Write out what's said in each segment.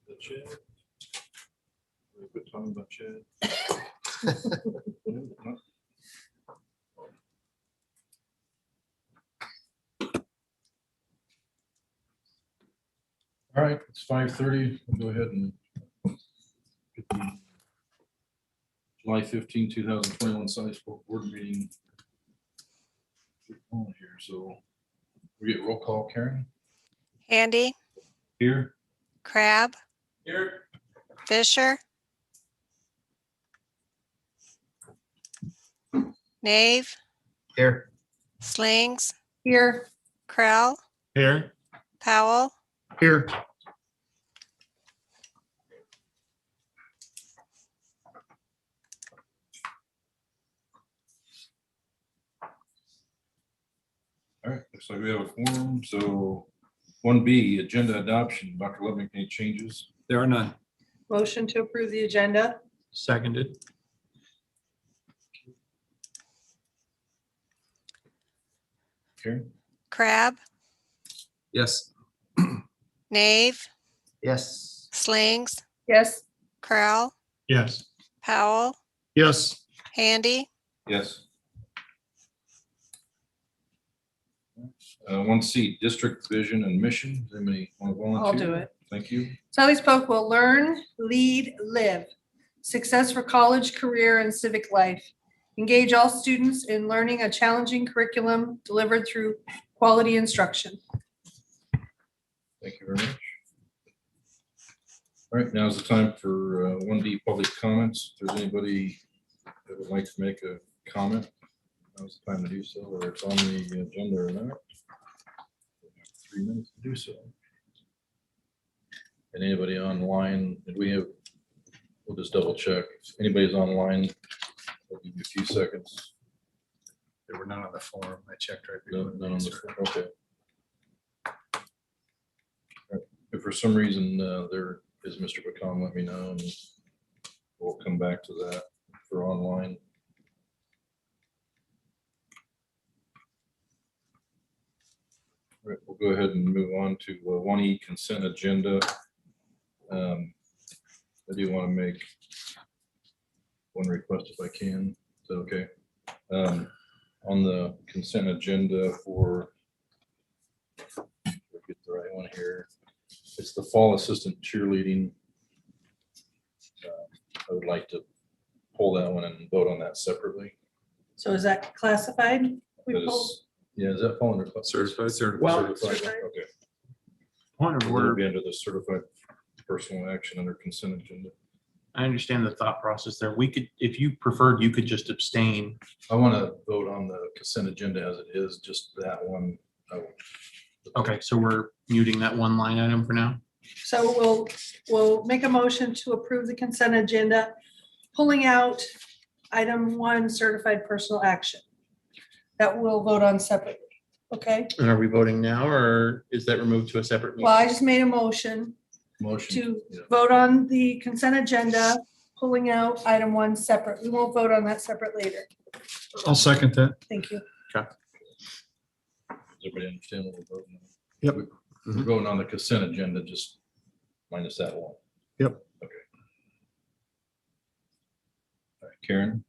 The Chad. We're talking about Chad. All right, it's 5:30. We'll go ahead and get the July 15, 2021 Sunday School Board meeting on here. So we get roll call. Karen? Handy, Here. Crab, Here. Fisher, Nave, Here. Slings, Here. Krell, Here. Powell, Here. All right, looks like we have a forum. So 1B, agenda adoption. Dr. Lubnick, any changes? There are none. Motion to approve the agenda. Seconded. Karen? Crab, Yes. Nave, Yes. Slings, Yes. Krell, Yes. Powell, Yes. Handy, Yes. 1C, district vision and mission. Does anybody want to volunteer? I'll do it. Thank you. Sally's Polk will learn, lead, live. Success for college, career, and civic life. Engage all students in learning a challenging curriculum delivered through quality instruction. Thank you very much. All right, now's the time for 1D public comments. If there's anybody that would like to make a comment, now's the time to do so, whether it's on the agenda or not. 3 minutes to do so. And anybody online, did we have, we'll just double check. If anybody's online, I'll give you a few seconds. There were none on the form. I checked right No, before. none on the, okay. If for some reason there is Mr. Pecan, let me know and we'll come back to that for online. All right, we'll go ahead and move on to 1E consent agenda. I do want to make one request if I can. Is that okay? On the consent agenda for, get the right one here. It's the fall assistant cheerleading. I would like to pull that one and vote on that separately. So is that classified? We That pulled- is, yeah, is that falling under Certified. Well, certified? Okay. Point of It'll order. be under the certified personal action under consent agenda. I understand the thought process there. We could, if you preferred, you could just abstain. I want to vote on the consent agenda as it is, just that one. Okay, so we're muting that one line item for now. So we'll make a motion to approve the consent agenda, pulling out item 1, certified personal action. That we'll vote on separately. Okay? And are we voting now or is that removed to a separate meeting? Well, I just made a motion Motion. to Yeah. vote on the consent agenda, pulling out item 1 separate. We won't vote on that separate later. I'll second that. Thank you. Does everybody understand what we're voting on? Yep. We're voting on the consent agenda, just minus that one. Yep. Okay. All right, Karen?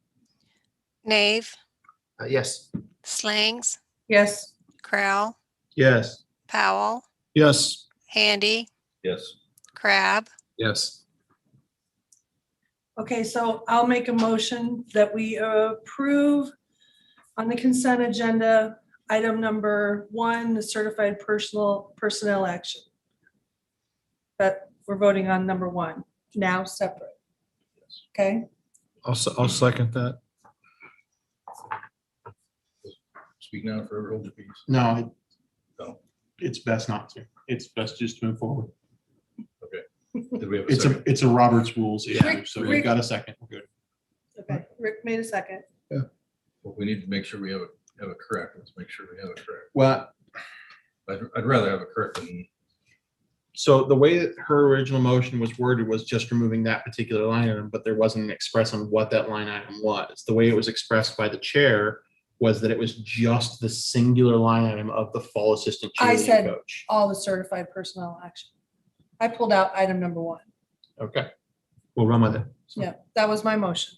Nave, Yes. Slings, Yes. Krell, Yes. Powell, Yes. Handy, Yes. Crab, Yes. Okay, so I'll make a motion that we approve on the consent agenda, item number 1, the certified personnel action. But we're voting on number 1, now separate. Okay, I'll second that. Speak now, forever hold your peace. No, No. it's best not to. It's best just to move forward. Did we have a second? It's a Robert's rules issue, Rick- so Rick- we've got a second. We're good. okay, Rick made a second. Well, we need to make sure we have it correct. Let's make sure we have it correct. Well, I'd rather have it correct than, so the way that her original motion was worded was just removing that particular line item, but there wasn't an express on what that line item was. The way it was expressed by the chair was that it was just the singular line item of the fall assistant I cheerleading said- coach. All the certified personnel action. I pulled out item number 1. Okay, we'll run with it. So Yeah, that was my motion.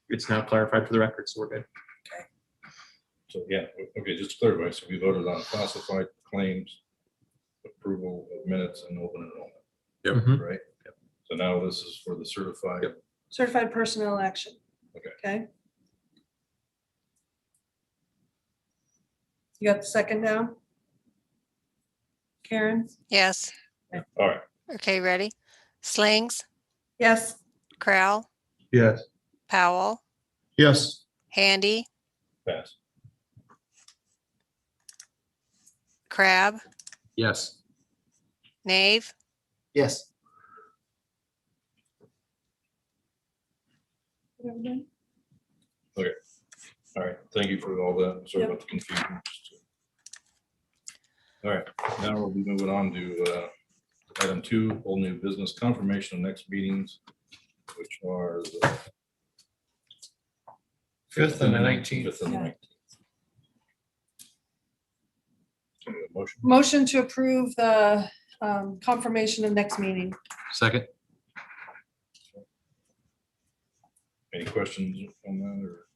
it's now clarified for the record, so we're good. So, yeah, okay, just to clarify, so we voted on classified claims, approval of minutes and open enrollment. Mhm. Right? So now this is for the certified. Certified personnel action. Okay. Okay. You got the second down? Karen? Yes. All right, Okay, ready? Slings, Yes. Crowell, Yes. Powell, Yes. Handy, pass. Crab, Yes. Nave, Yes. All right, thank you for all that. Sorry Yep. about the confusion. All right, now we'll be moving on to item 2, whole new business confirmation of next meetings, which are the 5th and the 19th. 5th and the Yeah. 19th. So, motion, Motion to approve the confirmation of next meeting. Second. any questions on that or?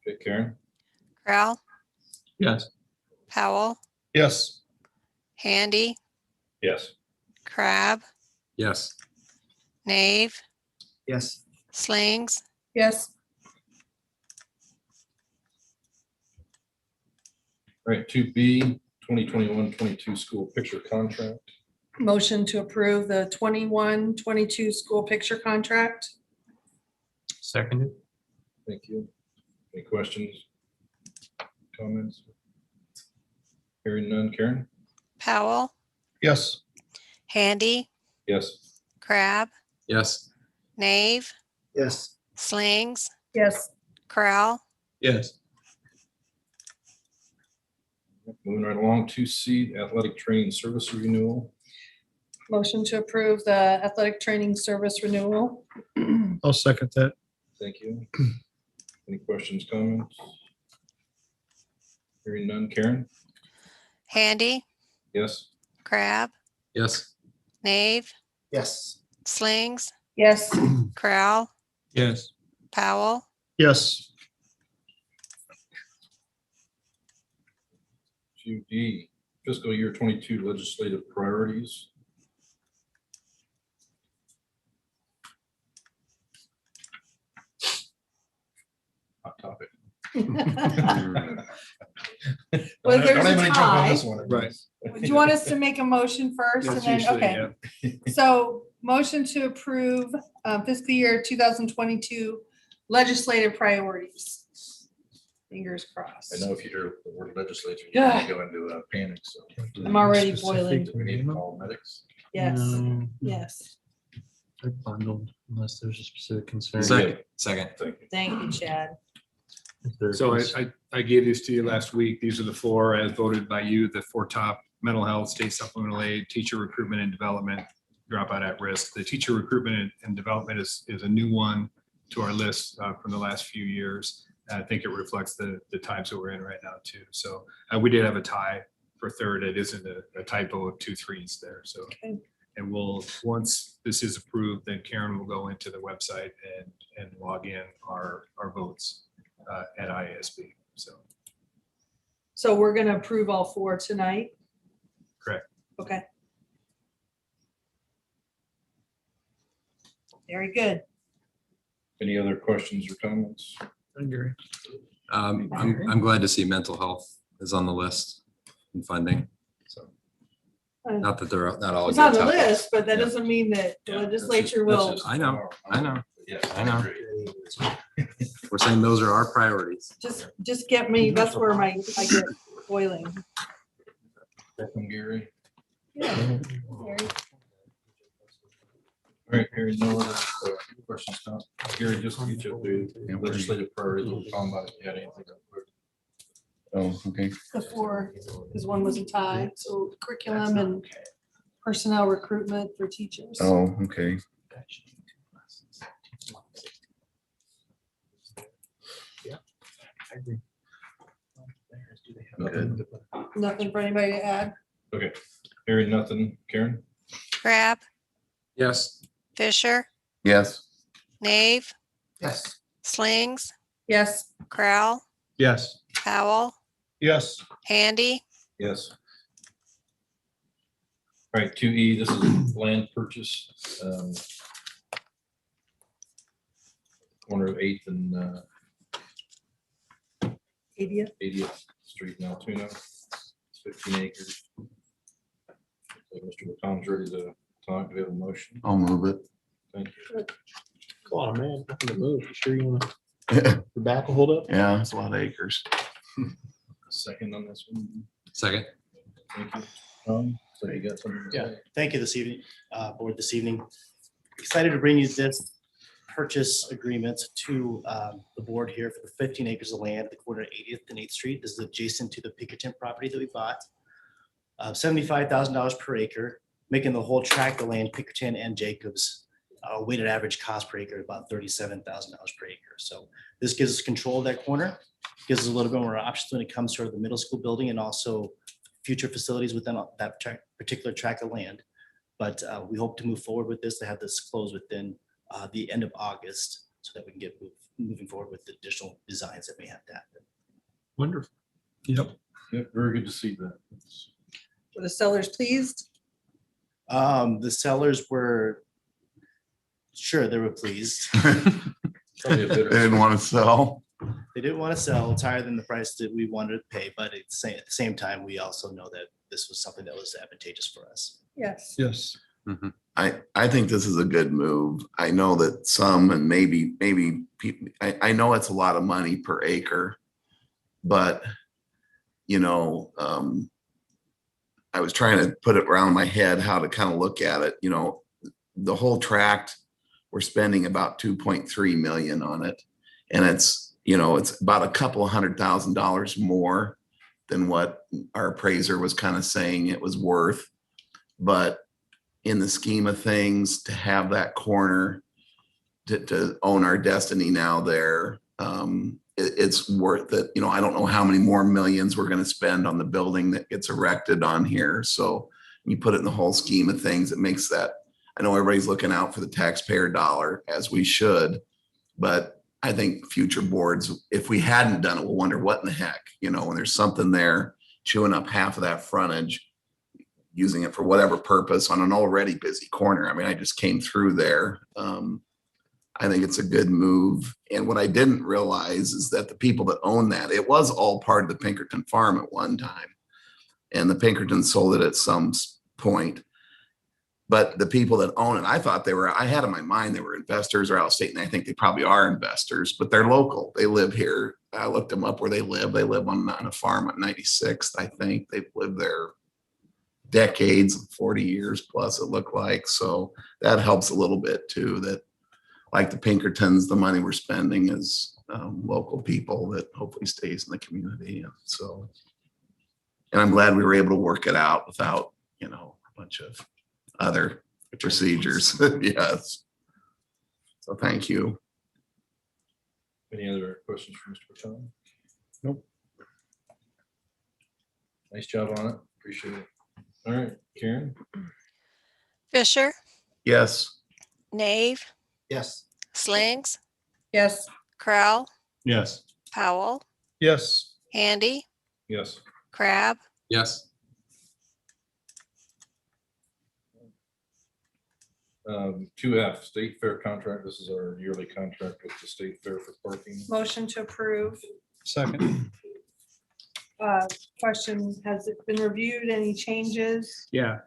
Okay, Karen? Crowell, Yes. Powell, Yes. Handy, Yes. Crab, Yes. Nave, Yes. Slings, Yes. All right, 2B, 2021-22 school picture contract. Motion to approve the 21-22 school picture contract. Seconded. Thank you. Any questions? Comments? Hearing none, Karen? Powell, Yes. Handy, Yes. Crab, Yes. Nave, Yes. Slings, Yes. Crowell, Yes. Moving right along, 2C, athletic training service renewal. Motion to approve the athletic training service renewal. I'll second that. Thank you. Any questions, comments? Hearing none, Karen? Handy, Yes. Crab, Yes. Nave, Yes. Slings, Yes. Crowell, Yes. Powell, Yes. 2D, fiscal year 22 legislative priorities. Hot topic. Well, there's Don't a anybody jump on tie. this one. Right. Do you want us to make a motion first and then, okay. So motion to approve fiscal year 2022 legislative priorities. Fingers crossed. I know if you hear the word legislature, you're gonna go into a panic, so. I'm already boiling. Do we need to call medics? Yes, No, yes. they're bundled unless there's a specific concern. Second. Second. Thank you. Thank you, Chad. If they're So cons- I gave these to you last week. These are the 4 as voted by you, the 4 top: mental health, state supplemental aid, teacher recruitment and development, dropout at risk. The teacher recruitment and development is a new one to our list from the last few years. I think it reflects the times that we're in right now too. So we did have a tie for third. It isn't a typo of 2 3s there. So, Okay. and once this is approved, then Karen will go into the website and log in our votes at IASB. So we're gonna approve all 4 tonight? Correct. Okay. Very good. Any other questions or comments? I agree. I'm glad to see mental health is on the list and funding. So not that they're not all. It's on good the topics. list, but that Yeah. doesn't mean that the Yeah, that's legislature just- will. that's just I know, I know. Yes, I know. agree. We're saying those are our priorities. Just get me, that's where I get boiling. Welcome, Gary. Yeah. Very- All right, Gary, no other questions, Tom? Gary, just each of the legislative priorities, we'll talk about it. You had anything real quick? Oh, okay. The 4, because one was a tie, so curriculum and personnel recruitment for teachers. Oh, okay. Yeah, I agree. Good. Nothing for anybody to add? Okay, hearing nothing, Karen? Crab, Yes. Fisher, Yes. Nave, Yes. Slings, Yes. Crowell, Yes. Powell, Yes. Handy, Yes. All right, 2E, this is land purchase. Corner of 8th and 80th. 80th Street in Altoona. It's 15 acres. So Mr. McCom's ready to talk. Do we have a motion? I'll move it. Thank you. Come on, man, nothing to move. You sure you want your back will hold up? Yeah, it's a lot of acres. A second on this one. Second. Thank you. So you got something to Yeah, say? thank you this evening, board this evening. Excited to bring you this purchase agreement to the board here for the 15 acres of land at the corner of 80th and 8th Street. This is adjacent to the Pinkerton property that we bought. $75,000 per acre, making the whole tract of land, Pinkerton and Jacobs, weighted average cost per acre about $37,000 per acre. So this gives us control of that corner, gives us a little bit more options when it comes to the middle school building and also future facilities within that particular tract of land. But we hope to move forward with this, to have this closed within the end of August so that we can get moving forward with the additional designs that may have to happen. Wonderful. Yep. Yep, very good to see that. Were the sellers pleased? The sellers were, sure, they were pleased. Probably a They bit- didn't want to sell. They didn't want to sell. It's higher than the price that we wanted to pay, but at the same time, we also know that this was something that was advantageous for us. Yes. Yes. I think this is a good move. I know that some, and maybe people, I know it's a lot of money per acre, but you know, I was trying to put it around my head how to kind of look at it. You know, the whole tract, we're spending about 2.3 million on it, and it's, you know, it's about a couple $100,000 more than what our appraiser was kind of saying it was worth. But in the scheme of things, to have that corner, to own our destiny now there, it's worth it. You know, I don't know how many more millions we're going to spend on the building that gets erected on here. So you put it in the whole scheme of things, it makes that, I know everybody's looking out for the taxpayer dollar, as we should, but I think future boards, if we hadn't done it, we'll wonder what in the heck, you know, when there's something there chewing up half of that frontage, using it for whatever purpose on an already busy corner. I mean, I just came through there. I think it's a good move. And what I didn't realize is that the people that own that, it was all part of the Pinkerton farm at one time. And the Pinkerton sold it at some point. But the people that own it, I thought they were, I had in my mind they were investors or out of state, and I think they probably are investors, but they're local. They live here. I looked them up where they live. They live on a farm at 96th, I think. They've lived there decades, 40 years plus, it looked like. So that helps a little bit too, that like the Pinkertons, the money we're spending is local people that hopefully stays in the community. And so, and I'm glad we were able to work it out without, you know, a bunch of other procedures. Yes. So thank you. Any other questions for Mr. Patton? Nope. Nice job on it. Appreciate it. All right, Karen? Fisher, Yes. Nave, Yes. Slings, Yes. Crowell, Yes. Powell, Yes. Handy, Yes. Crab, Yes. 2F, state fair contract. This is our yearly contract with the state fair for parking. Motion to approve. Second. Question, has it been reviewed? Any changes? Yeah,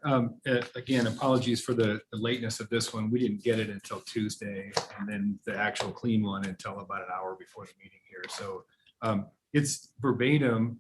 again, apologies for the lateness of this one. We didn't get it until Tuesday, and then the actual clean one until about an hour before the meeting here. So it's verbatim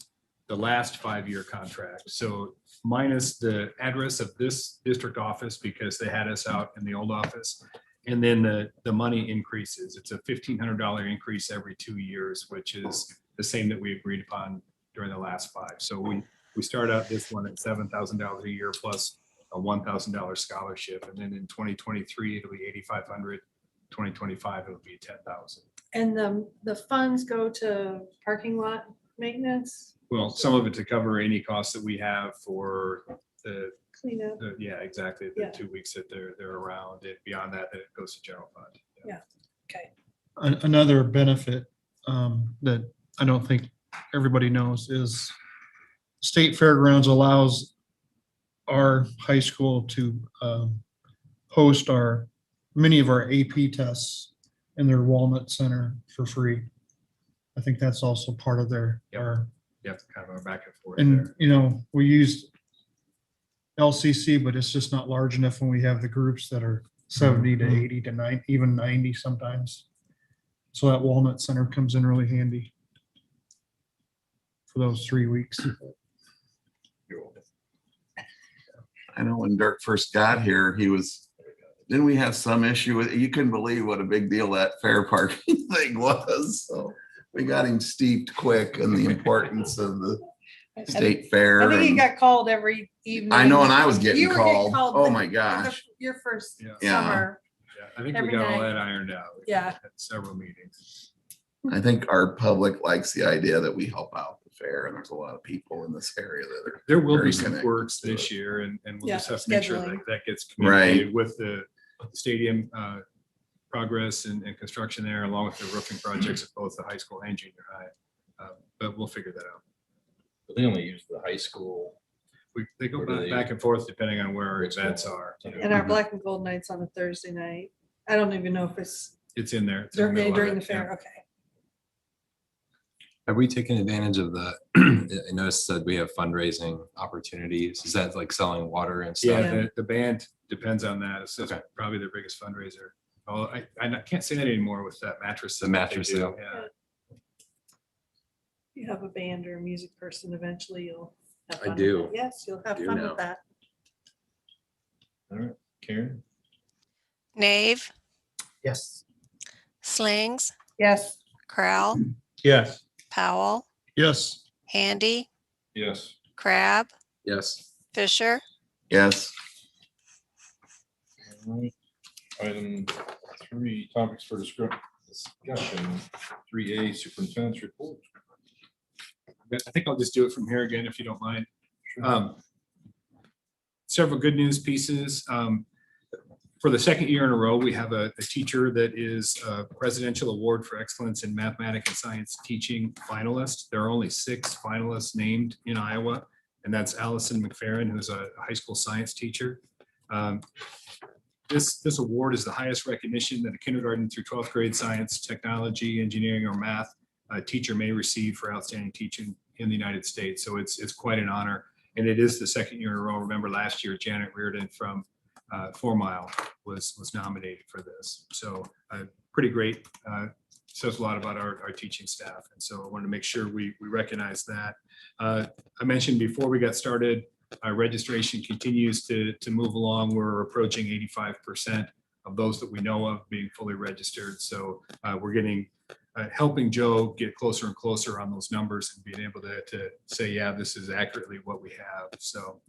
the last 5-year contract. So minus the address of this district office, because they had us out in the old office. And then the money increases. It's a $1,500 increase every 2 years, which is the same that we agreed upon during the last 5. So we start out this one at $7,000 a year plus a $1,000 scholarship. And then in 2023, it'll be $8,500. 2025, it'll be $10,000. And the funds go to parking lot maintenance? Well, some of it to cover any costs that we have for the Clean up. Yeah, exactly. Yeah. The 2 weeks that they're around, and beyond that, then it goes to general fund. Yeah. Okay. Another benefit that I don't think everybody knows is State Fairgrounds allows our high school to host many of our AP tests in their Walnut Center for free. I think that's also part of their, Yep. our, Yeah, kind of a back and forth and there. you know, we used LCC, but it's just not large enough when we have the groups that are 70 to 80 to 90, even 90 sometimes. So that Walnut Center comes in really handy for those 3 weeks. I know when Dirk first got here, didn't we have some issue with, you couldn't believe what a big deal that fair parking thing was. So we got him steeped quick in the importance of the state fair. I think he and- got called every evening. I know, and I was getting You were getting called. Oh the- my gosh. Your first Yeah. summer. Yeah, I think Every we got all night. that ironed out. We Yeah. had several meetings. I think our public likes the idea that we help out the fair, and there's a lot of people in this area that are. There will very be some connected quirks to this it. year, and we'll Yeah, just have to make sure scheduling. that that gets Right. communicated with the stadium progress and construction there, along with the roofing projects at both the high school and junior high. But we'll figure that out. But they only use the high school. They go Where do they- back and forth depending on where our Where it's events going. are. And our black and gold nights on a Thursday night. I don't even know if it's It's in there. It's in the middle during of the it, yeah. fair. Okay. Have we taken advantage of the, I noticed that we have fundraising opportunities. Is that like selling water and stuff? Yeah, the band depends on that. It's Okay. probably their biggest fundraiser. Oh, I can't say that anymore with that mattress. The that they mattress do, sale. Yeah. You have a band or a music person, eventually you'll have I fun with do. that. Yes, you'll have do fun now. with that. All right, Karen? Nave, Yes. Slings, Yes. Crowell, Yes. Powell, Yes. Handy, Yes. Crab, Yes. Fisher, Yes, All right. Item 3, topics for discussion. 3A, superintendent's report. I think I'll just do it from here again, if you don't mind. Several good news pieces. For the second year in a row, we have a teacher that is a Presidential Award for Excellence in Mathematics and Science Teaching finalist. There are only 6 finalists named in Iowa, and that's Allison McFerrin, who's a high school science teacher. This award is the highest recognition that a kindergarten through 12th grade science, technology, engineering, or math teacher may receive for outstanding teaching in the United States. So it's quite an honor. And it is the second year in a row. Remember last year, Janet Reardon from 4 Mile was nominated for this. So pretty great. Says a lot about our teaching staff. And so I wanted to make sure we recognize that. I mentioned before we got started, our registration continues to move along. We're approaching 85% of those that we know of being fully registered. So we're getting helping Joe get closer and closer on those numbers and being able to say, yeah, this is accurately what we have. So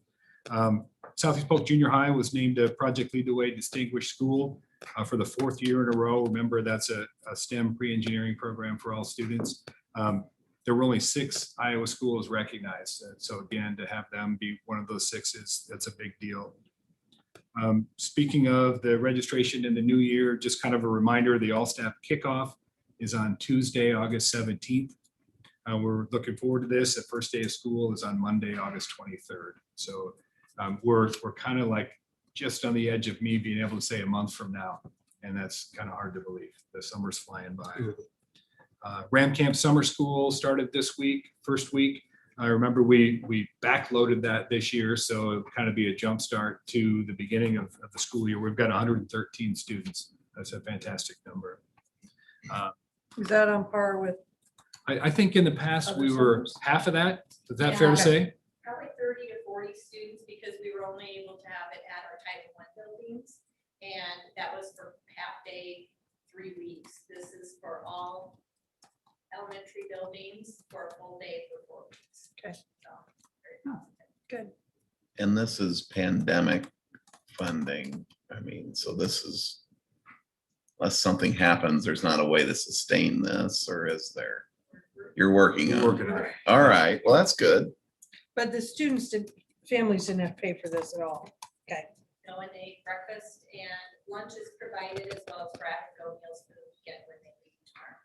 Southeast Polk Junior High was named a Project Lead the Way Distinguished School for the 4th year in a row. Remember, that's a STEM pre-engineering program for all students. There were only 6 Iowa schools recognized. So again, to have them be one of those 6 that's a big deal. Speaking of the registration in the new year, just kind of a reminder, the all-staff kickoff is on Tuesday, August 17th. We're looking forward to this. The first day of school is on Monday, August 23rd. So we're kind of like just on the edge of me being able to say a month from now. And that's kind of hard to believe. The summer's flying by. Ram Camp Summer School started this week, first week. I remember we backloaded that this year, so it would kind of be a jump start to the beginning of the school year. We've got 113 students. That's a fantastic number. Is that on par with? I think in the past, Other we were summers? half of that. Is that fair to Yeah. say? Probably 30 to 40 students because we were only able to have it at our Title I buildings. And that was for half day, 3 weeks. This is for all elementary buildings for a full day for 4 weeks. Okay. So, very positive. Good. and this is pandemic funding. I mean, so this is, unless something happens, there's not a way to sustain this, or is there? You're working on it. Working on it. All right, well, that's good. But the students did families didn't have to pay for this at all. Okay, No, and they breakfast and lunch is provided as well as grab-and-go meals for the weekend when they leave tomorrow.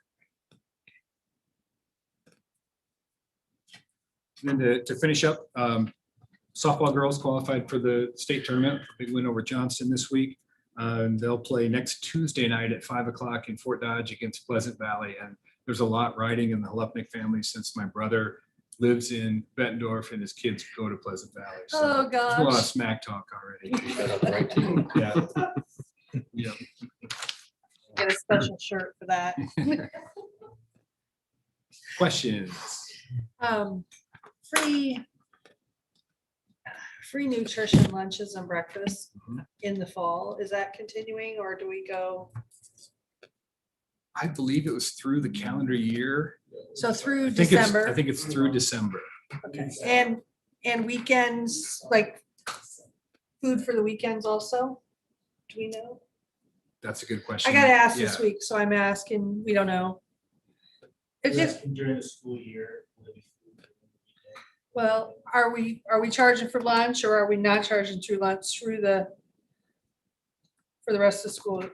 And then to finish up, softball girls qualified for the state tournament. Big win over Johnston this week. They'll play next Tuesday night at 5 o'clock in Fort Dodge against Pleasant Valley. And there's a lot riding in the Hlupnik family since my brother lives in Bettendorf and his kids go to Pleasant Valley. So Oh, there's a lot of gosh. smack talk already. Got it right team. Yeah. Yeah. get a special shirt for that. Questions? Free nutrition lunches and breakfasts in the fall. Is that continuing or do we go? I believe it was through the calendar year. So through I think December? I think it's through December. Okay, and weekends, like food for the weekends also? Do we know? That's a good question. I gotta ask this Yeah. week, so I'm asking, we don't know. It's just, During the school year. will there be food for the weekend? well, are we charging for lunch or are we not charging through lunch for the rest of the school?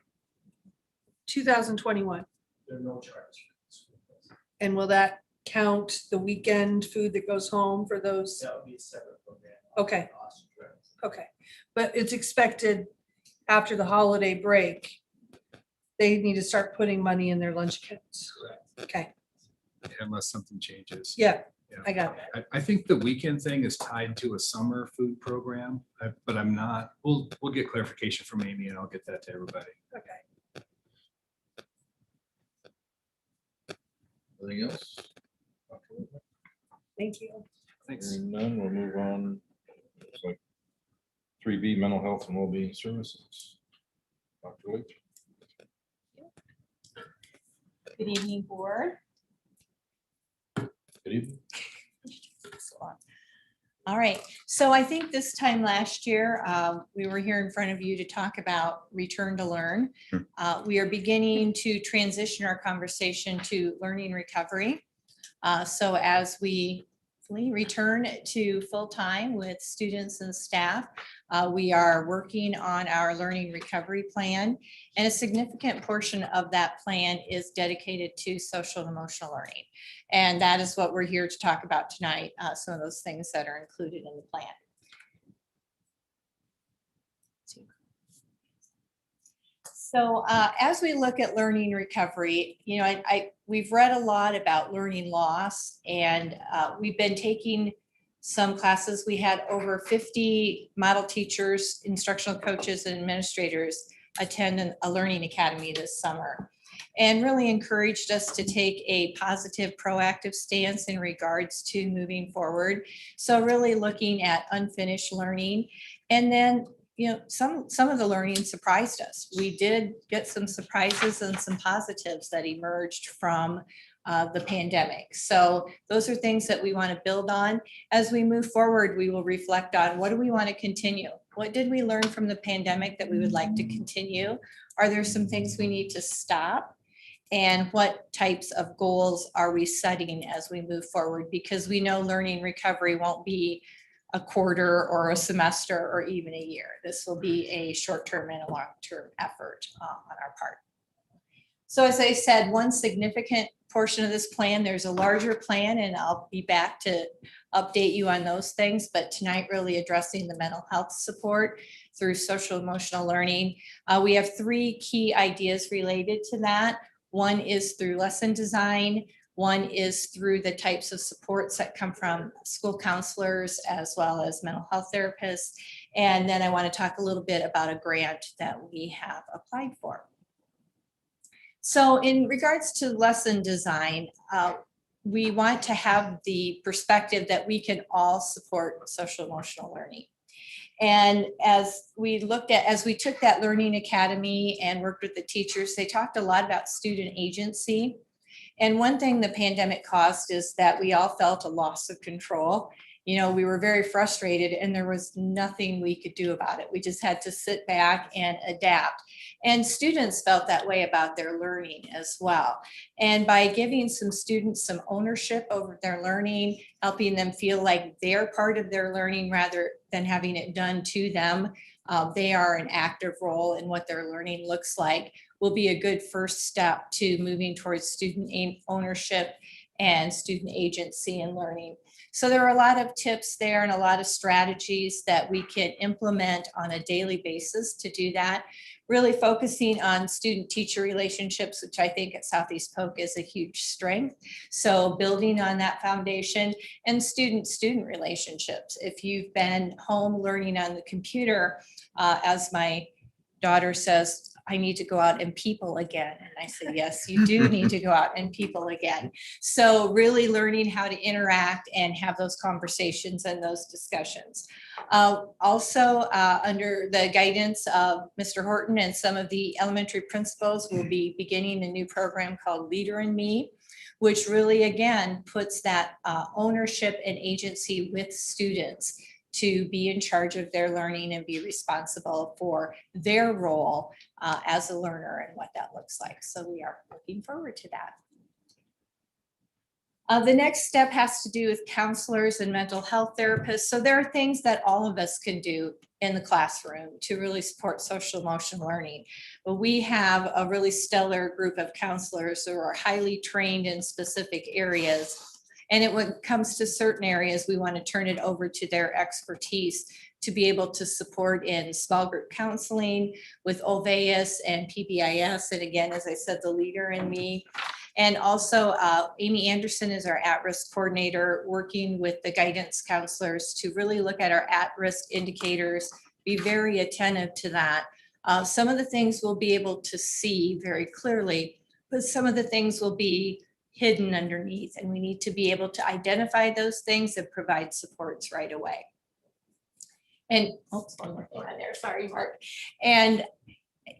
2021, There are no charges for the school. and will that count the weekend food that goes home for those? That would be a separate program. Okay. Cost and credits. Okay, but it's expected after the holiday break, they need to start putting money in their lunch accounts. Correct. Okay, Unless something changes. yeah, Yeah. I got it. I think the weekend thing is tied to a summer food program, but I'm not, we'll get clarification from Amy and I'll get that to everybody. Okay. Anything else? Thank you. Thanks. Hearing none, we'll move on. Looks like 3B, mental health and wellbeing services. Dr. Leach. Good evening, board. Good evening. All right, so I think this time last year, we were here in front of you to talk about return to learn. We are beginning to transition our conversation to learning recovery. So as we return to full-time with students and staff, we are working on our learning recovery plan, and a significant portion of that plan is dedicated to social and emotional learning. And that is what we're here to talk about tonight, some of those things that are included in the plan. So as we look at learning recovery, you know, we've read a lot about learning loss, and we've been taking some classes. We had over 50 model teachers, instructional coaches, and administrators attend a learning academy this summer, and really encouraged us to take a positive, proactive stance in regards to moving forward. So really looking at unfinished learning. And then, you know, some of the learning surprised us. We did get some surprises and some positives that emerged from the pandemic. So those are things that we want to build on. As we move forward, we will reflect on what do we want to continue? What did we learn from the pandemic that we would like to continue? Are there some things we need to stop? And what types of goals are we setting as we move forward? Because we know learning recovery won't be a quarter or a semester or even a year. This will be a short-term and a long-term effort on our part. So as I said, one significant portion of this plan, there's a larger plan, and I'll be back to update you on those things, but tonight really addressing the mental health support through social emotional learning. We have three key ideas related to that. One is through lesson design. One is through the types of supports that come from school counselors as well as mental health therapists. And then I want to talk a little bit about a grant that we have applied for. So in regards to lesson design, we want to have the perspective that we can all support social emotional learning. And as we took that learning academy and worked with the teachers, they talked a lot about student agency. And one thing the pandemic caused is that we all felt a loss of control. we were very frustrated and there was nothing we could do about it. We just had to sit back and adapt. And students felt that way about their learning as well. And by giving some students some ownership over their learning, helping them feel like they're part of their learning rather than having it done to them, they are an active role in what their learning looks like, will be a good first step to moving towards student ownership and student agency in learning. So there are a lot of tips there and a lot of strategies that we can implement on a daily basis to do that. Really focusing on student-teacher relationships, which I think at Southeast Polk is a huge strength. So building on that foundation, and student-student relationships. If you've been home learning on the computer, as my daughter says, I need to go out and people again. And I said, yes, you do need to go out and people again. So really learning how to interact and have those conversations and those discussions. Also, under the guidance of Mr. Horton and some of the elementary principals, we'll be beginning a new program called Leader in Me, which really, again, puts that ownership and agency with students to be in charge of their learning and be responsible for their role as a learner and what that looks like. So we are looking forward to that. The next step has to do with counselors and mental health therapists. So there are things that all of us can do in the classroom to really support social emotional learning. But we have a really stellar group of counselors who are highly trained in specific areas. And when it comes to certain areas, we want to turn it over to their expertise to be able to support in small group counseling with OVAS and PBIS. And again, as I said, the Leader in Me. And also Amy Anderson is our at-risk coordinator, working with the guidance counselors to really look at our at-risk indicators, be very attentive to that. Some of the things we'll be able to see very clearly, but some of the things will be hidden underneath, and we need to be able to identify those things and provide supports right away. And oops, one more thing on there, sorry, Mark. And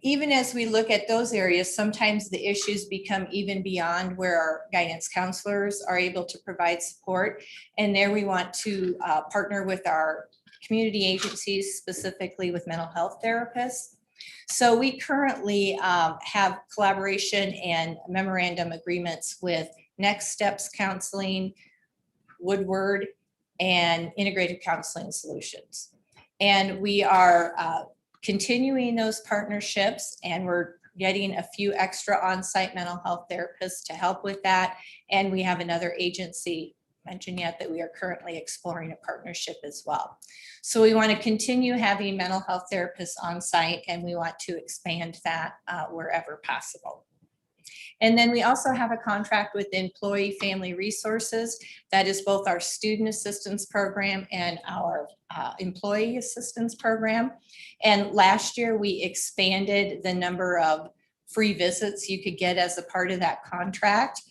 even as we look at those areas, sometimes the issues become even beyond where our guidance counselors are able to provide support. And there we want to partner with our community agencies, specifically with mental health therapists. So we currently have collaboration and memorandum agreements with Next Steps Counseling, Woodward, and Integrated Counseling Solutions. And we are continuing those partnerships, and we're getting a few extra on-site mental health therapists to help with that. And we have another agency mentioned yet that we are currently exploring a partnership as well. So we want to continue having mental health therapists on site, and we want to expand that wherever possible. And then we also have a contract with Employee Family Resources. That is both our student assistance program and our employee assistance program. And last year we expanded the number of free visits you could get as a part of that contract.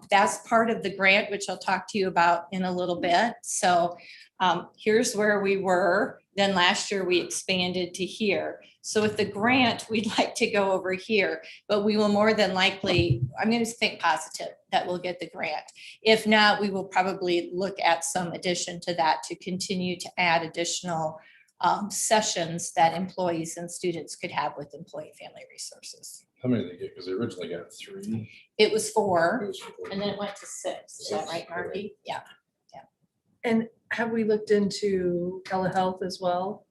That's part of the grant, which I'll talk to you about in a little bit. So here's where we were. Then last year we expanded to here. So with the grant, we'd like to go over here, but we will more than likely, I'm going to think positive that we'll get the grant. If not, we will probably look at some addition to that to continue to add additional sessions that employees and students could have with Employee Family Resources. How many did they get? Because they originally got 3. It was 4, It was 4. and then it went to 6. Is that right, Margie? Yeah. And have we looked into telehealth as well?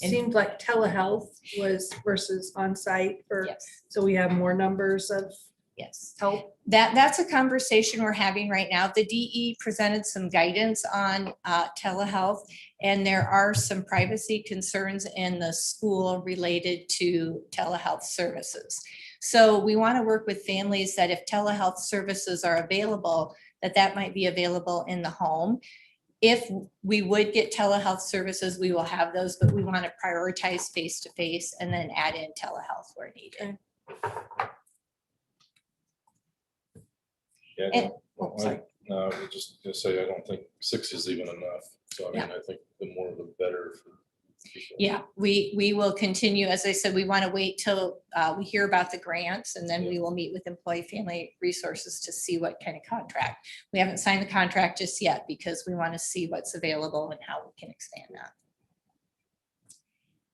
And- Seemed like telehealth was versus on-site, or Yes. so we have more numbers of Yes. help. That's a conversation we're having right now. The DE presented some guidance on telehealth, and there are some privacy concerns in the school related to telehealth services. So we want to work with families that if telehealth services are available, that might be available in the home. If we would get telehealth services, we will have those, but we want to prioritize face-to-face and then add in telehealth where needed. Yeah, And- sorry. no, I would just say, I don't think 6 is even enough. So I mean, I think the more the better for Yeah, we will continue. As I said, we want to wait till we hear about the grants, and then we will meet with Employee Family Resources to see what kind of contract. We haven't signed the contract just yet because we want to see what's available and how we can expand that.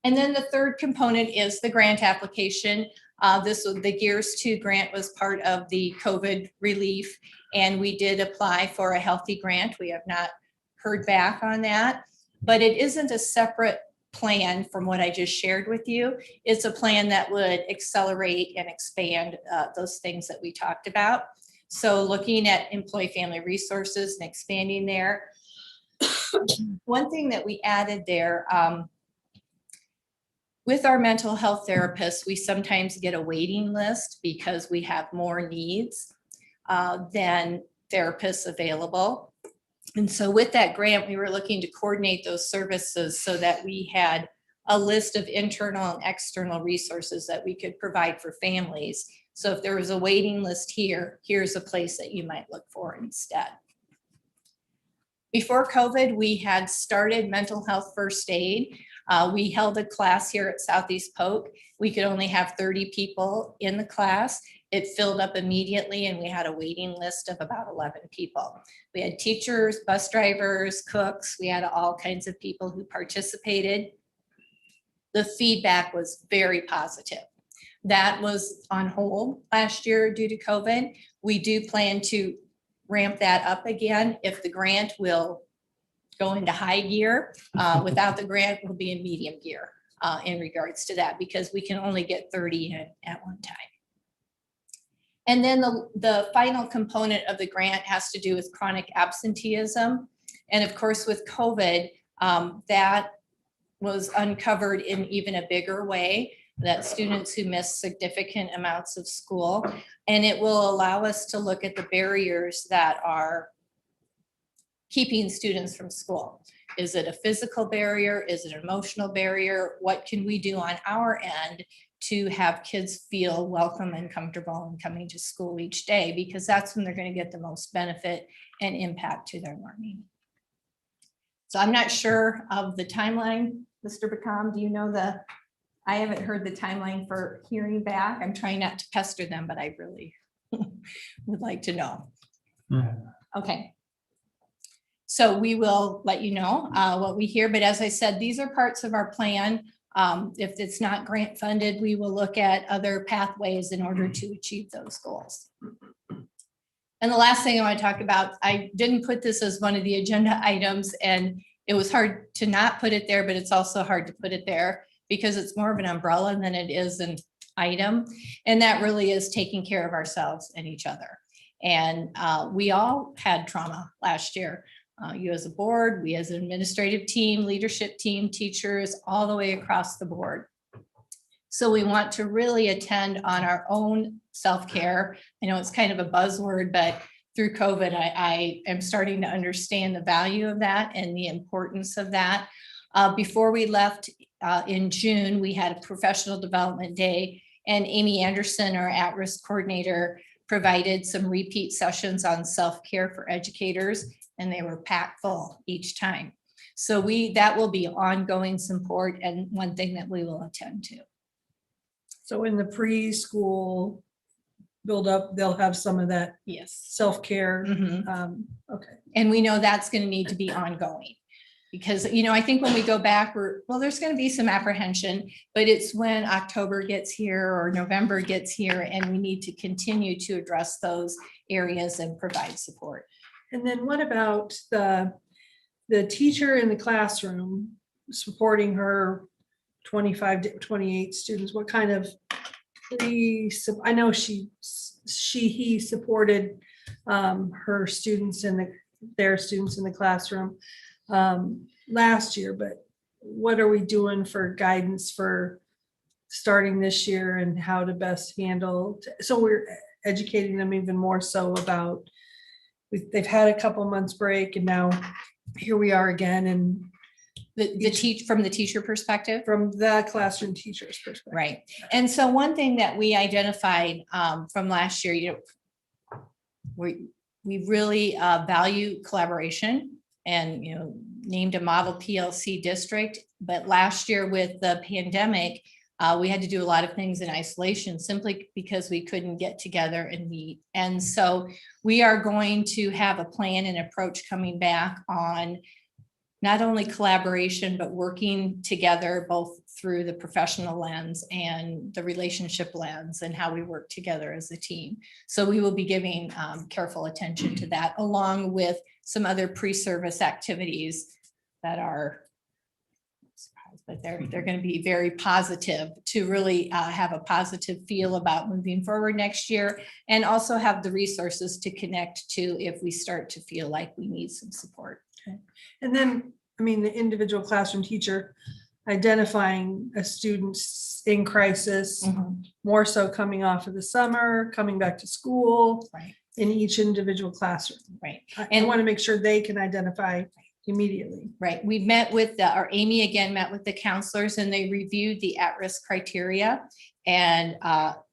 And then the third component is the grant application. The Gears 2 grant was part of the COVID relief, and we did apply for a healthy grant. We have not heard back on that, but it isn't a separate plan from what I just shared with you. It's a plan that would accelerate and expand those things that we talked about. So looking at Employee Family Resources and expanding there. One thing that we added there, with our mental health therapists, we sometimes get a waiting list because we have more needs than therapists available. And so with that grant, we were looking to coordinate those services so that we had a list of internal and external resources that we could provide for families. So if there was a waiting list here, here's a place that you might look for instead. Before COVID, we had started mental health first aid. We held a class here at Southeast Polk. We could only have 30 people in the class. It filled up immediately, and we had a waiting list of about 11 people. We had teachers, bus drivers, cooks. We had all kinds of people who participated. The feedback was very positive. That was on hold last year due to COVID. We do plan to ramp that up again if the grant will go into high gear. Without the grant, we'll be in medium gear in regards to that, because we can only get 30 in at one time. And then the final component of the grant has to do with chronic absenteeism. And of course, with COVID, that was uncovered in even a bigger way, that students who miss significant amounts of school. And it will allow us to look at the barriers that are keeping students from school. Is it a physical barrier? Is it an emotional barrier? What can we do on our end to have kids feel welcome and comfortable in coming to school each day? Because that's when they're going to get the most benefit and impact to their learning. So I'm not sure of the timeline. Mr. Bacom, do you know I haven't heard the timeline for hearing back. I'm trying not to pester them, but I really would like to know. Okay. So we will let you know what we hear. But as I said, these are parts of our plan. If it's not grant funded, we will look at other pathways in order to achieve those goals. And the last thing I want to talk about, I didn't put this as one of the agenda items, and it was hard to not put it there, but it's also hard to put it there because it's more of an umbrella than it is an item. And that really is taking care of ourselves and each other. And we all had trauma last year. You as a board, we as an administrative team, leadership team, teachers, all the way across the board. So we want to really attend on our own self-care. I know it's kind of a buzzword, but through COVID, I am starting to understand the value of that and the importance of that. Before we left in June, we had a professional development day, and Amy Anderson, our at-risk coordinator, provided some repeat sessions on self-care for educators, and they were packed full each time. So that will be ongoing support and one thing that we will attend to. So in the preschool build up, they'll have some of that Yes. self-care. Mhm. Okay. And we know that's going to need to be ongoing because, I think when we go back, there's going to be some apprehension, but it's when October gets here or November gets here, and we need to continue to address those areas and provide support. And then what about the teacher in the classroom supporting her 25 to 28 students? What kind of I know he supported her students their students in the classroom last year, but what are we doing for guidance for starting this year and how to best handle? So we're educating them even more so about they've had a couple months break, and now here we are again. And from the teacher perspective, from the classroom teacher's perspective, right? And so one thing that we identified from last year, we really value collaboration and, named a model PLC district. But last year with the pandemic, we had to do a lot of things in isolation simply because we couldn't get together and meet. And so we are going to have a plan and approach coming back on not only collaboration, but working together both through the professional lens and the relationship lens and how we work together as a team. So we will be giving careful attention to that, along with some other pre-service activities that are, but they're going to be very positive to really have a positive feel about moving forward next year, and also have the resources to connect to if we start to feel like we need some support. And then, I mean, the individual classroom teacher identifying a student in crisis, more so coming off of the summer, coming back to school, Right. in each individual classroom. Right. And want to make sure they can identify immediately. Right. We met with or Amy again met with the counselors, and they reviewed the at-risk criteria, and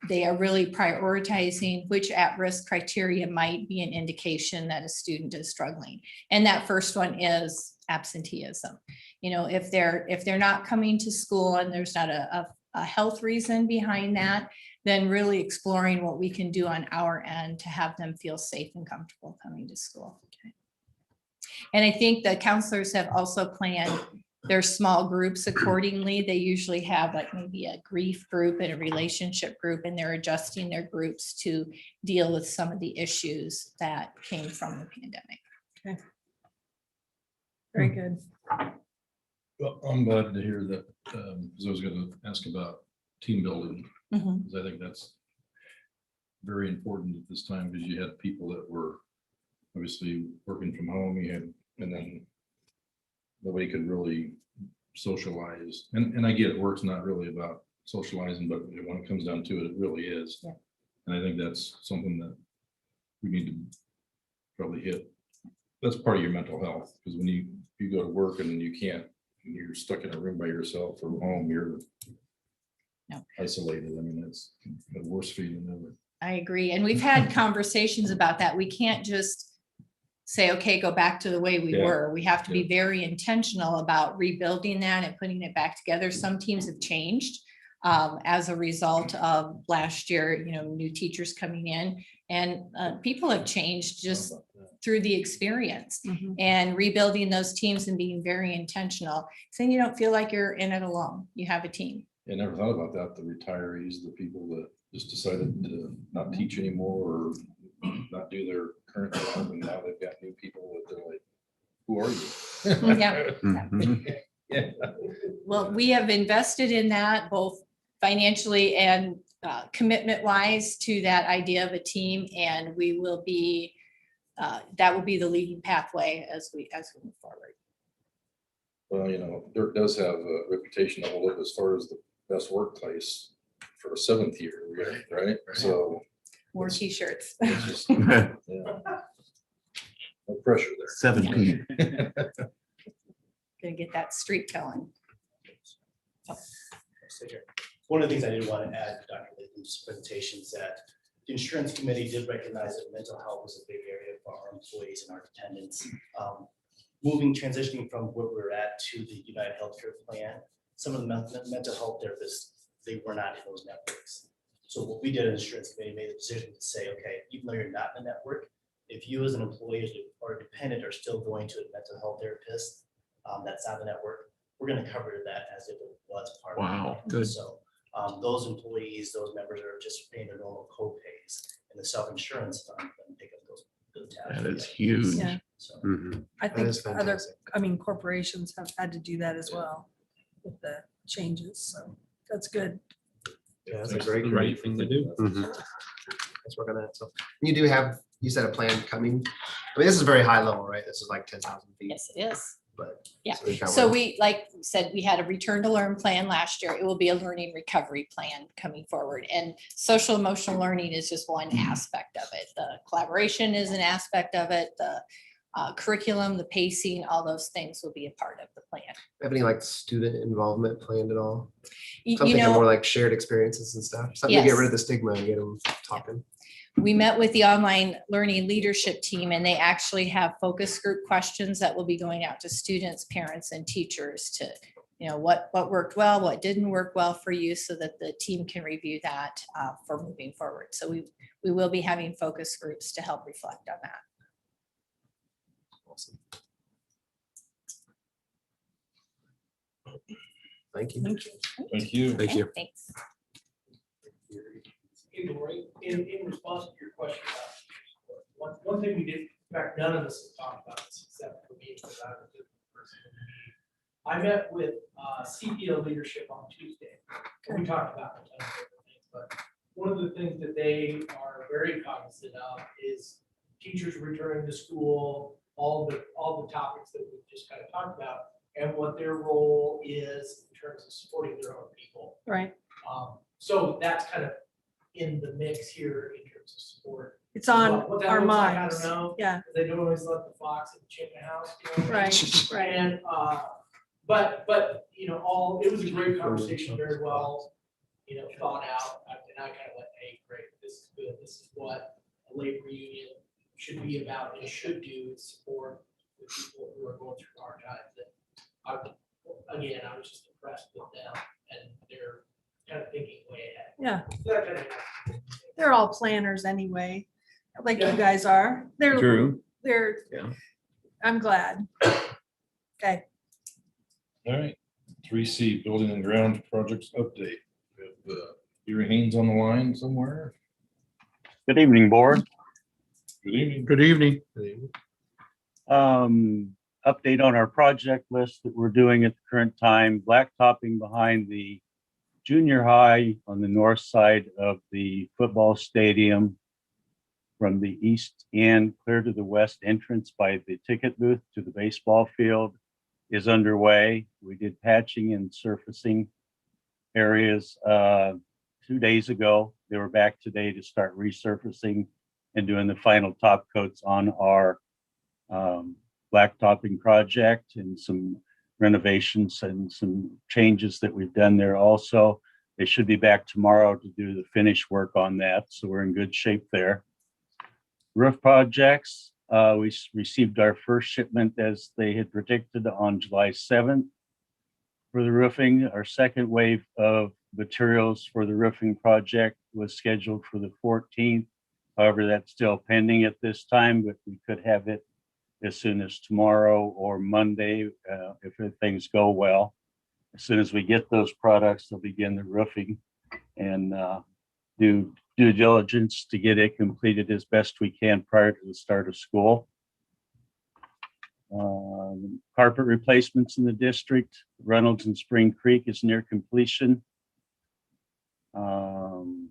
they are really prioritizing which at-risk criteria might be an indication that a student is struggling. And that first one is absenteeism. If they're not coming to school and there's not a health reason behind that, then really exploring what we can do on our end to have them feel safe and comfortable coming to school. And I think the counselors have also planned their small groups accordingly. They usually have like maybe a grief group and a relationship group, and they're adjusting their groups to deal with some of the issues that came from the pandemic. Okay. Very good. Well, I'm glad to hear that, because I was going to ask about team building, because I think that's very important at this time, because you had people that were obviously working from home, and then nobody could really socialize. And I get it, work's not really about socializing, but when it comes down to it, it really is. Yeah. And I think that's something that we need to probably hit. That's part of your mental health, because when you go to work and you're stuck in a room by yourself, or home, you're isolated. I mean, it's the worst feeling ever. I agree. And we've had conversations about that. We can't just say, okay, go back to the way we were. We have to be very intentional about rebuilding that and putting it back together. Some teams have changed as a result of last year, new teachers coming in, and people have changed just through the experience, and rebuilding those teams and being very intentional. So you don't feel like you're in it alone. You have a team. I never thought about that. The retirees, the people that just decided to not teach anymore, or not do their current job, and now they've got new people that they're like, who are you? Yeah. Well, we have invested in that both financially and commitment wise to that idea of a team, and we will be that will be the leading pathway as we move forward. Well, Dirk does have a reputation to hold up as far as the best workplace for a 7th year, right? So More t-shirts. it's just, no pressure there. 17. Gonna get that streak going. One of the things I did want to add to Dr. Latham's presentation is that the insurance committee did recognize that mental health was a big area for our employees and our dependents. Transitioning from where we're at to the United Healthcare plan, some of the mental health therapists, they were not in those networks. So what we did as insurance committee made the decision to say, okay, even though you're not in the network, if you as an employee or a dependent are still going to a mental health therapist that's not the network, we're going to cover that as if it was part of it. Wow, Good. So those employees, those members are just paying their normal co-pays, and the self-insurance fund then pick up those tabs. That is huge. Yeah. So I think is fantastic. corporations have had to do that as well with the changes. So that's good. Yeah, that's a great thing to do. Let's work on that. So you do have, you said a plan coming. I mean, this is very high level, right? This is like 10,000 feet, Yes, it is. but. Yeah. we kinda So wanna- we, like we said, we had a return to learn plan last year. It will be a learning recovery plan coming forward. And social emotional learning is just one aspect of it. The collaboration is an aspect of it. The curriculum, the pacing, all those things will be a part of the plan. Have any like student involvement planned at all? You I'm thinking more know, like shared experiences and stuff. Something to get Yes. rid of the stigma and get them talking. we met with the online learning leadership team, and they actually have focus group questions that will be going out to students, parents, and teachers to, what worked well, what didn't work well for you, so that the team can review that for moving forward. So we will be having focus groups to help reflect on that. Awesome. Thank you. Thank you. Thank you. Thanks. Hey, Lori, in response to your question about, one thing we did, in fact, none of us have talked about this except for me, because I was a different person. I met with CPO leadership on Tuesday, and we talked about a ton of different things, but one of the things that they are very cognizant of is teachers returning to school, all the topics that we just kind of talked about, and what their role is in terms of supporting their own people. Right. So that's kind of in the mix here in terms of support. It's on What that our looks like, minds. I don't know. Yeah, They don't always let the fox in the chicken house. right. And, but, it was a great conversation, very well, thought out. And I kind of went, hey, great, this is good. This is what a labor union should be about and should do, is support the people who are going through hard times. And I was just impressed with them and they're kind of thinking way ahead. Yeah, So that kind of- they're all planners anyway, like you Yeah. guys are. They're, Yeah. I'm glad. Okay, All right, 3C, building and ground projects update. We have Gary Haynes on the line somewhere. Good evening, board. Good evening. Good evening. Update on our project list that we're doing at the current time, blacktopping behind the junior high on the north side of the football stadium from the east end clear to the west entrance by the ticket booth to the baseball field is underway. We did patching and surfacing areas 2 days ago. They were back today to start resurfacing and doing the final top coats on our blacktopping project, and some renovations and some changes that we've done there also. They should be back tomorrow to do the finish work on that, so we're in good shape there. Roof projects, we received our first shipment as they had predicted on July 7th for the roofing. Our second wave of materials for the roofing project was scheduled for the 14th. However, that's still pending at this time, but we could have it as soon as tomorrow or Monday if things go well. As soon as we get those products, they'll begin the roofing and do due diligence to get it completed as best we can prior to the start of school. Carpet replacements in the district, Reynolds and Spring Creek is near completion. And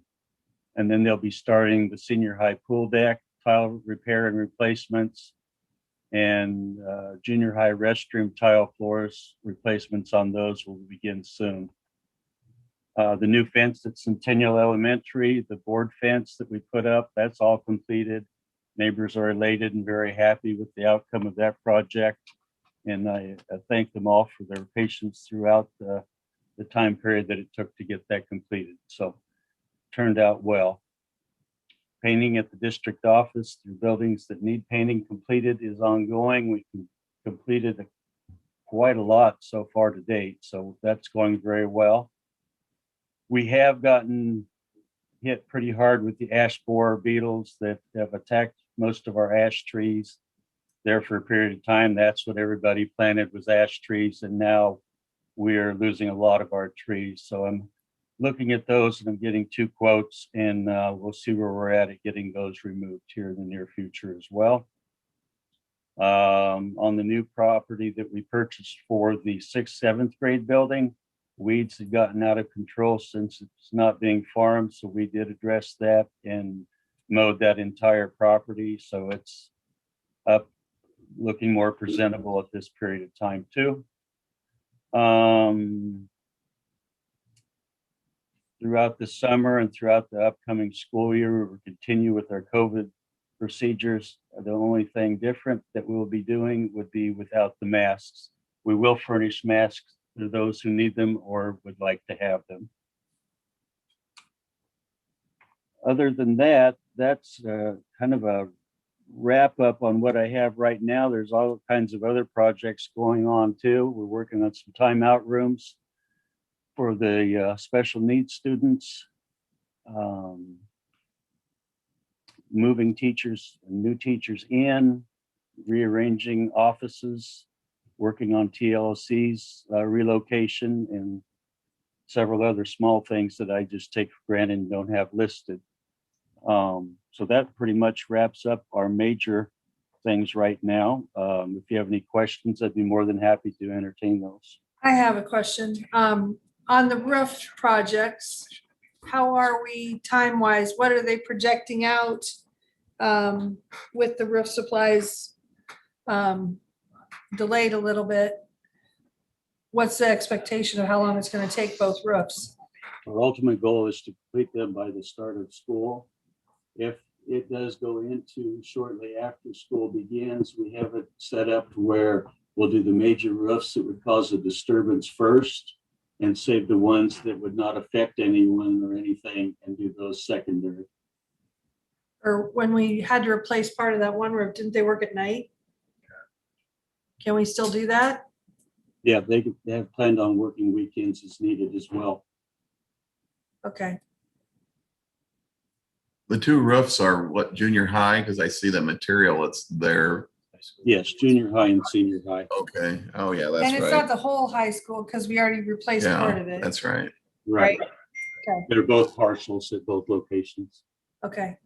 then they'll be starting the senior high pool deck, tile repair and replacements, and junior high restroom tile floors, replacements on those will begin soon. The new fence at Centennial Elementary, the board fence that we put up, that's all completed. Neighbors are elated and very happy with the outcome of that project. And I thank them all for their patience throughout the time period that it took to get that completed. So turned out well. Painting at the district office through buildings that need painting completed is ongoing. We completed quite a lot so far to date, so that's going very well. We have gotten hit pretty hard with the ash borer beetles that have attacked most of our ash trees there for a period of time. That's what everybody planted, was ash trees, and now we're losing a lot of our trees. So I'm looking at those and I'm getting 2 quotes, and we'll see where we're at getting those removed here in the near future as well. On the new property that we purchased for the 6th, 7th grade building, weeds had gotten out of control since it's not being farmed. So we did address that and mowed that entire property. So it's up, looking more presentable at this period of time too. Throughout the summer and throughout the upcoming school year, we will continue with our COVID procedures. The only thing different that we will be doing would be without the masks. We will furnish masks to those who need them or would like to have them. Other than that, that's kind of a wrap up on what I have right now. There's all kinds of other projects going on too. We're working on some timeout rooms for the special needs students. Moving teachers and new teachers in, rearranging offices, working on TLC's relocation, and several other small things that I just take for granted and don't have listed. So that pretty much wraps up our major things right now. If you have any questions, I'd be more than happy to entertain those. I have a question. On the roof projects, how are we time-wise? What are they projecting out with the roof supplies delayed a little bit? What's the expectation of how long it's going to take both roofs? Our ultimate goal is to complete them by the start of school. If it does go into shortly after school begins, we have it set up to where we'll do the major roofs that would cause a disturbance first and save the ones that would not affect anyone or anything and do those secondary. Or when we had to replace part of that one roof, didn't they work at night? Can we still do that? Yeah, they have planned on working weekends as needed as well. Okay. The two roofs are what, junior high? Because I see the material, it's there. Yes, junior high and senior high. Okay. Oh, yeah, that's And it's right. not the whole high school because we already replaced part Yeah, of it. that's right. Right. Okay. They're both partials at both locations. Okay.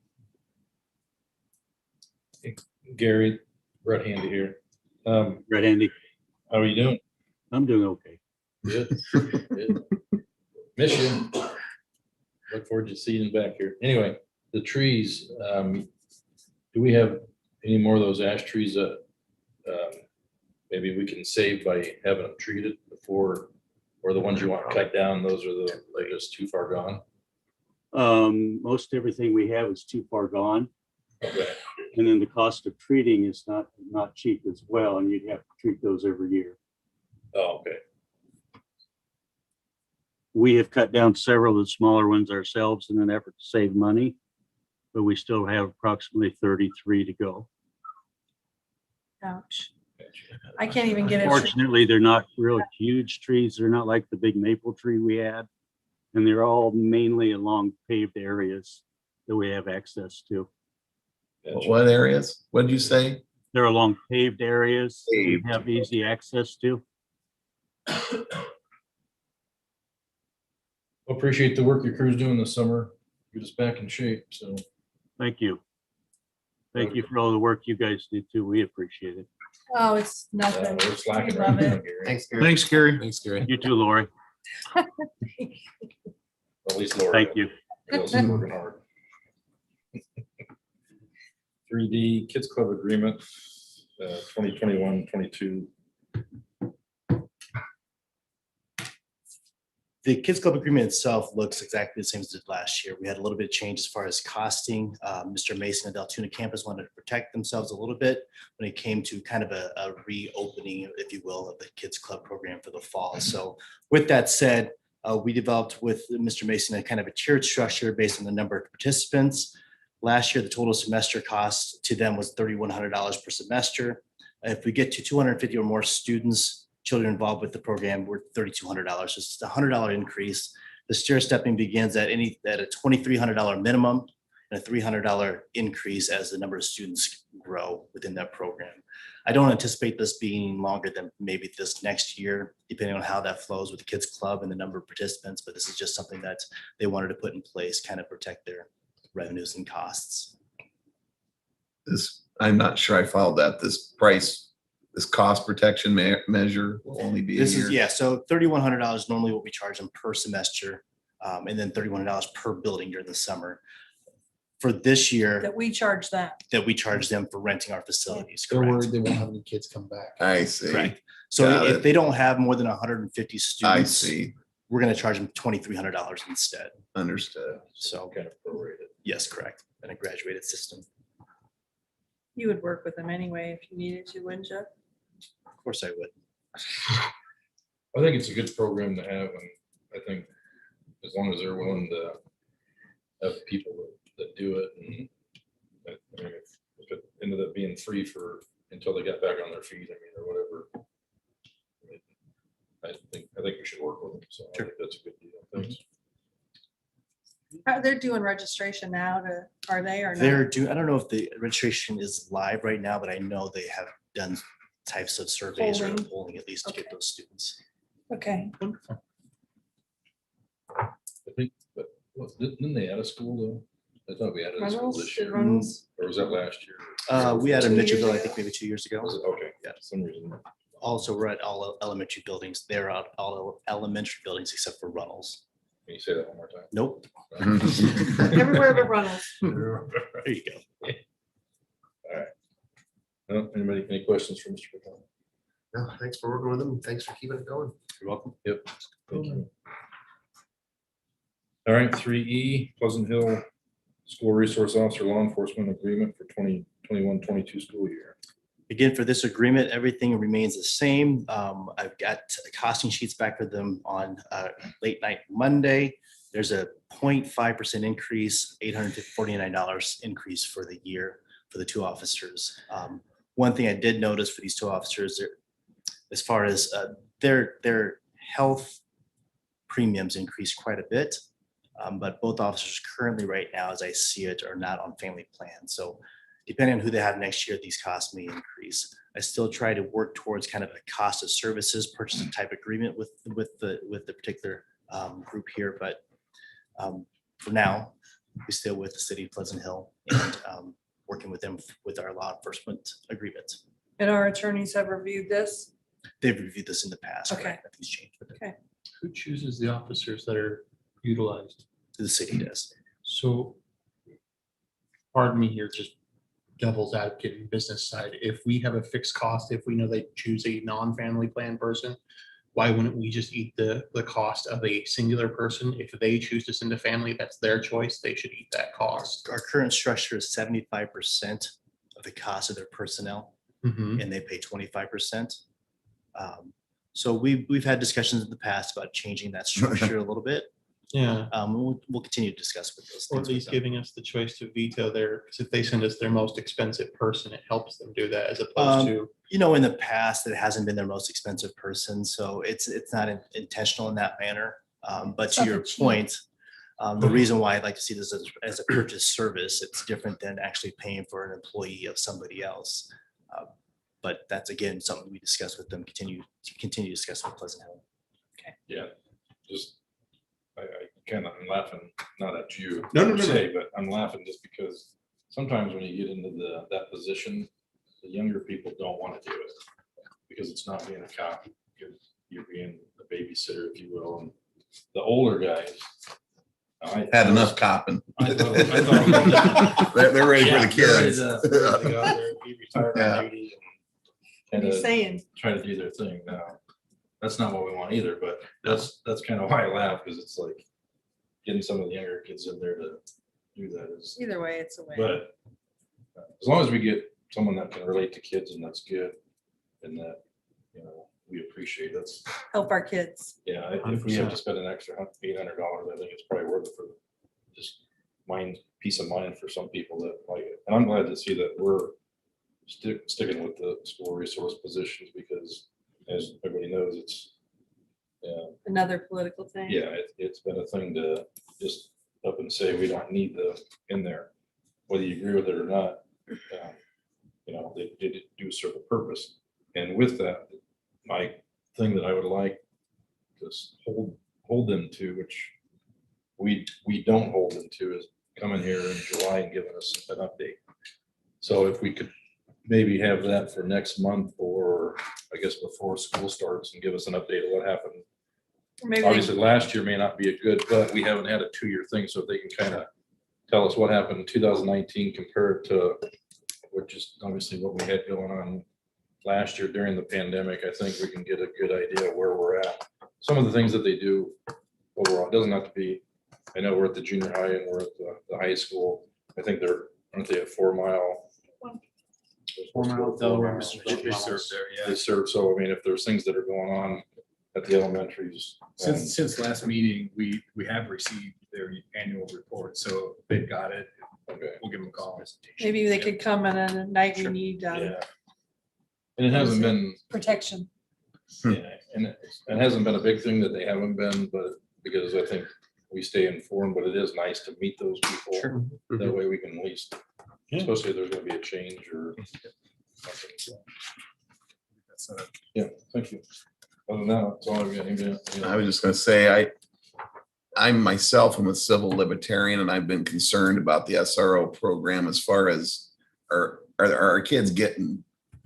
Gary, Brett Handy here. Right, Andy? How are you doing? I'm doing okay. Good. Good. Miss you. Look forward to seeing you back here. Anyway, the trees, do we have any more of those ash trees that maybe we can save by having them treated before, or the ones you want cut down, those are they're just too far gone? Most everything we have is too far gone. Okay. And then the cost of treating is not cheap as well, and you'd have to treat those every year. Oh, okay. We have cut down several of the smaller ones ourselves in an effort to save money, but we still have approximately 33 to go. Ouch. I can't even get it. Fortunately, they're not real huge trees. They're not like the big maple tree we had. And they're all mainly along paved areas that we have access to. What areas? What did you say? They're along paved areas that we Paved. have easy access to. Appreciate the work your crew's doing this summer. Get us back in shape, so. Thank you. Thank you for all the work you guys do too. We appreciate it. Oh, it's nothing. We're slacking We right love now, it. Gary. Thanks, Gary. Thanks, Gary. Thanks, Gary. You too, Lori. At least Laura. Thank you. Else is working hard. 3D Kids Club Agreement, 2021-22. The Kids Club agreement itself looks exactly the same as it did last year. We had a little bit of change as far as costing. Mr. Mason and Altoona campus wanted to protect themselves a little bit when it came to kind of a reopening, if you will, of the Kids Club program for the fall. So with that said, we developed with Mr. Mason a kind of a tiered structure based on the number of participants. Last year, the total semester cost to them was $3,100 per semester. If we get to 250 or more students, children involved with the program, we're $3,200. It's a $100 increase. The stair stepping begins at a $2,300 minimum and a $300 increase as the number of students grow within that program. I don't anticipate this being longer than maybe this next year, depending on how that flows with the Kids Club and the number of participants, but this is just something that they wanted to put in place, kind of protect their revenues and costs. This, I'm not sure I followed that. This cost protection measure will only be a This year. is, yeah, so $3,100 normally what we charge them per semester, and then $3,100 per building during the summer. For this year, That we charge that. that we charge them for renting our facilities, They're correct? worried they won't have any kids come back. I see. Correct. So Got if it. they don't have more than 150 I students, see. we're gonna charge them $2,300 instead. Understood. So, Kind of prorated. yes, correct, in a graduated system. You would work with them anyway if you needed to, wouldn't you? Of course I would. I think it's a good program to have, and I think as long as they're willing to have people that do it, and I mean, if it ended up being free until they got back on their feet, I mean, or whatever. I think we should work with them, so I think that's a good deal. Thanks. They're doing registration now are they or They're not? doing, I don't know if the registration is live right now, but I know they have done types of surveys or Polling. polling at least to get Okay. those students. Okay, I think, but didn't they add a school though? I thought we added a school Reynolds, this did year, Reynolds? or was that last year? We had a 2 years Mitchellville, I ago? think maybe 2 years ago. Was it? Okay, Yeah. for some reason. Also, we're at all elementary buildings. They're out all elementary buildings except for Runnels. Can you say that one more time? Nope. Everywhere but Reynolds. There you go. No, anybody, any questions for Mr. McCollum? No, thanks for working with them. Thanks for keeping it going. You're welcome. Yep. Thank you. All right, 3E, Pleasant Hill School Resource Officer Law Enforcement Agreement for 2021-22 school year. Again, for this agreement, everything remains the same. I've got costing sheets back for them on late night Monday. There's a 0.5% increase, $849 increase for the year for the two officers. One thing I did notice for these two officers, as far as their health premiums increased quite a bit. But both officers currently right now, as I see it, are not on family plan. So depending on who they have next year, these costs may increase. I still try to work towards kind of a cost of services purchasing type agreement with the particular group here. But for now, we still with the city of Pleasant Hill and working with them with our law enforcement agreement. And our attorneys have reviewed this? They've reviewed this in the past. Okay. Correct? Nothing's changed with it. Okay. Who chooses the officers that are utilized? The city does. So, pardon me here, just devil's advocate in business side. If we have a fixed cost, if we know they choose a non-family plan person, why wouldn't we just eat the cost of a singular person? If they choose to send a family, that's their choice. They should eat that cost. Our current structure is 75% of the cost of their personnel, and they pay 25%. So we've had discussions in the past about changing that structure a little bit. Yeah. We'll continue to discuss with those Or things. at least giving us the choice to veto because if they send us their most expensive person, it helps them do that as opposed to. You know, in the past, it hasn't been their most expensive person, so it's not intentional in that manner. But to your point, the reason why I'd like to see this as a purchase service, it's different than actually paying for an employee of somebody else. But that's again something we discuss with them. Continue to discuss with Pleasant Hill. Yeah, just, I'm laughing, not at you. No, per se, but I'm laughing just because sometimes when you get into that position, the younger people don't want to do it because it's not being a cop. You're being a babysitter, if you will. And the older guys. Had enough copping. I thought They're ready for the kids. What are you saying? Try to do their thing. Now, that's not what we want either, but that's kind of why I laugh, because it's like getting some of the younger kids in there to do that is, Either way, it's a way. but as long as we get someone that can relate to kids, and that's good, and that, we appreciate, that's, Help our kids. yeah, if we have to spend an extra $800, I think it's probably worth it for just peace of mind for some people that like it. And I'm glad to see that we're sticking with the school resource positions, because as everybody knows, it's, Another political thing. yeah, it's been a thing to just up and say, we don't need in there, whether you agree with it or not. They do serve a purpose. And with that, my thing that I would like to hold them to, which we don't hold them to, is coming here in July and giving us an update. So if we could maybe have that for next month, or I guess before school starts, and give us an update of what happened. Maybe Obviously, last year may not be a good, but we haven't had a 2-year thing, so if they can kind of tell us what happened in 2019 compared to obviously what we had going on last year during the pandemic, I think we can get a good idea of where we're at. Some of the things that they do overall, it doesn't have to be, I know we're at the junior high and we're at the high school. I think aren't they a 4 mile? 4 mile. They serve there, yeah. They serve, so I mean, if there's things that are going on at the elementaries. Since last meeting, we have received their annual report, so they've got it. Okay. We'll give them a call. Maybe they could come in a night we need Yeah. And it hasn't been, protection. yeah, and it hasn't been a big thing that they haven't been, but because I think we stay informed, but it is nice to meet those people. Sure. That way we can at least, Yeah. especially if there's gonna be a change or something. So, yeah, thank you. Other than that, that's all I've got. Anybody else? I was just gonna say, I myself am a civil libertarian and I've been concerned about the SRO program as far as are our kids getting, I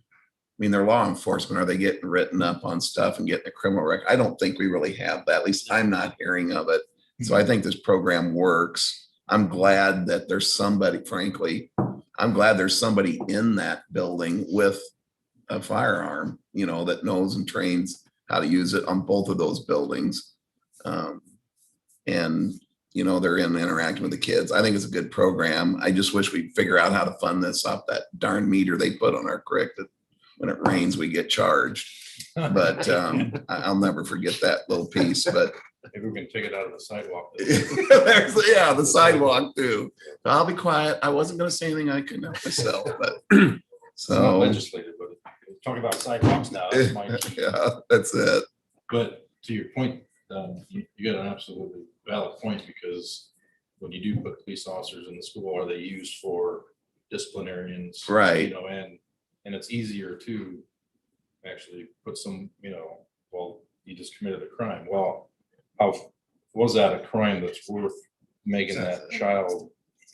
mean, they're law enforcement. Are they getting written up on stuff and getting a criminal record? I don't think we really have that. At least I'm not hearing of it. So I think this program works. I'm glad that there's somebody, frankly, I'm glad there's somebody in that building with a firearm, you know, that knows and trains how to use it on both of those buildings. And, you know, they're interacting with the kids. I think it's a good program. I just wish we'd figure out how to fund this off that darn meter they put on our creek that when it rains, we get charged. But I'll never forget that little piece, but Maybe we can take it out of the sidewalk. yeah, the sidewalk too. I'll be quiet. I wasn't gonna say anything I couldn't help myself, but It's not so. legislated, but talk about sidewalks now. That's my key. Yeah, that's it. But to your point, you got an absolutely valid point, because when you do put police officers in the school, are they used for disciplinarians? Right. You know, and it's easier to actually put some, you know, well, you just committed a crime. Well, how was that a crime that's worth making that child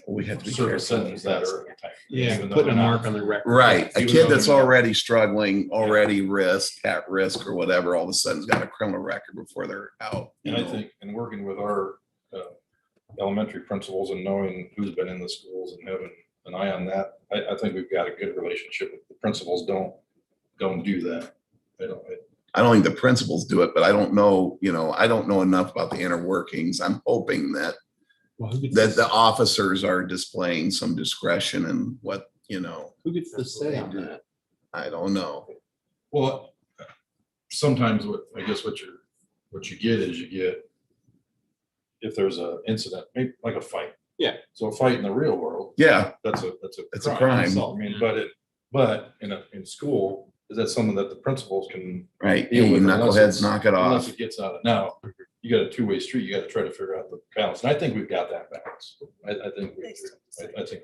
We have to be serve a careful. sentence that early? Yeah, Even though putting a they're not- mark on the record. Right, a Even kid though that's they're not- already struggling, already at risk or whatever, all of a sudden's got a criminal record before they're out. you And I know. think, in working with our elementary principals and knowing who's been in the schools and having an eye on that, I think we've got a good relationship with the principals. Don't do that. I don't think the principals do it, but I don't know, you know, I don't know enough about the inner workings. I'm hoping that the officers are displaying some discretion in what, you know, Who gets to say on that? I don't know. Well, sometimes I guess what you get is if there's a incident, maybe like a fight. Yeah. So a fight in the real world, Yeah, that's a it's a crime. So, I mean, but in school, is that something that the principals can Right. deal You with unless knuckleheads it's- knock it unless off. it gets out of, now, you got a two-way street, you got to try to figure out the balance, and I think we've got that balance. I think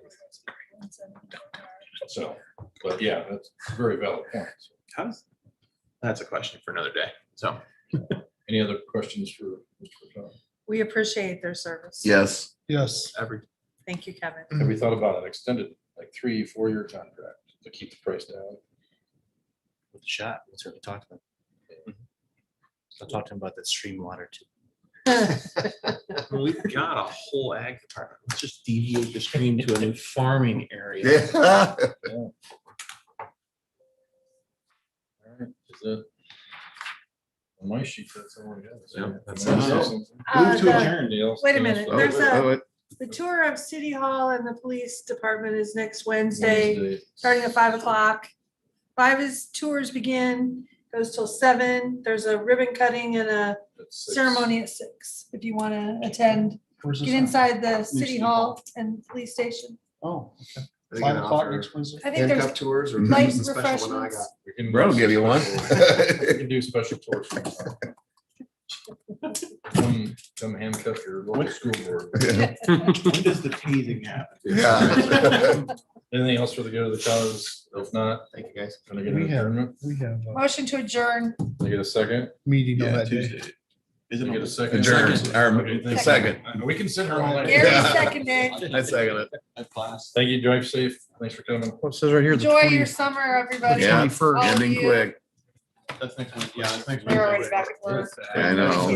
so, but yeah, that's a very valid point. That's a question for another day. So. Any other questions for Mr. Patel? We appreciate their service. Yes. Yes. Thank you, Kevin. Have we thought about an extended, like 3-4 year contract to keep the price down? With the shot, we'll certainly talk to them. I'll talk to him about that stream water too. Well, we've got a whole ag department. Let's just deviate the stream to a new farming area. Yeah. All right, is that on my sheet? That's all I have. So, Yeah, that's you wanna it. say something? Move to adjourn, Dale. Wait a minute, Oh, there's Oh, the tour of City Hall and the police department is next Wednesday, Wednesday. starting at 5 o'clock. 5 is tours begin, goes till 7. There's a ribbon cutting and a At 6. ceremony at 6. If you want to attend, Where's this get at? inside the City City Hall and police station. Oh, okay. Are they 5 gonna o'clock offer next Wednesday. I think handcuff there's tours or light the special one I refreshments. got? We can Brett will do give you one. special- We can do special tours. Come handcuff your local school board. Yeah. When does the tasing happen? Yeah. Anything else for the good of the cause? If not, Thank you, guys. can I get an We have- adjournment? We have a Motion to adjourn. Can I get a second? meeting on Yeah, that day. Tuesday. Is Can it I get on a the second? Adjourn. Okay, thank you. Second. We can sit here all night. Gary Yeah. seconded. I second it. class? Thank you. Drive safe. Thanks for coming. Well, it says right here. the Enjoy 20 your summer, everybody. Yeah. 21st. All of Ending you. quick. That's next one. Yeah, that's next We're one. already back at work. I know.